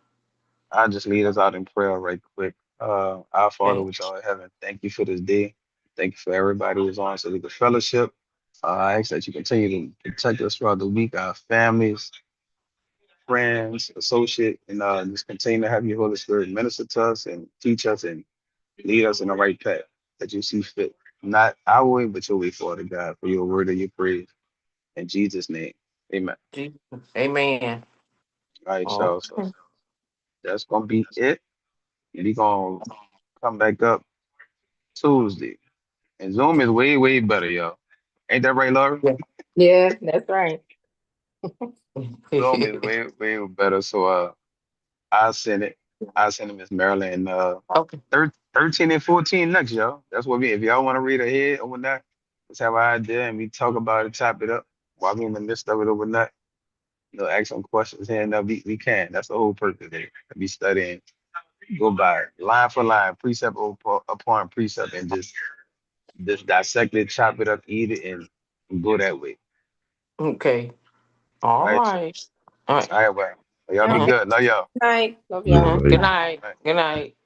I'll just lead us out in prayer right quick. Our Father Okay. which art in heaven, thank you for this day. Thank you for everybody who's on so we can fellowship. I ask that you continue to protect us throughout the week, our families, friends, associate, and just continue to have your Holy Spirit minister to us and teach us and lead us in the right path that you see fit. Not our way, but your way, Father God, for your word and your praise. In Jesus' name. Amen. Jesus. Amen. All right, Oh. y'all. So that's gonna be it. We gonna come back up Tuesday. And Zoom is way, way better, y'all. Ain't that right, Laura? Yeah. Yeah, that's right. Zoom is way better. So I send it. I send it Miss Maryland and Okay. 13 and 14 next, y'all. That's what we if y'all want to read ahead overnight, let's have an idea and we talk about it, chop it up while we in the midst of it overnight. Ask some questions here and there. We can. That's the whole purpose there. Be studying, go by it, line for line, precept upon precept, and just dissect it, chop it up, eat it, and go that way. Okay. All Right? right. All right. All right, well. Y'all All be right. good. Love y'all. Night. Love Yeah, y'all. Mm-hmm. Good like night. All right. Good night.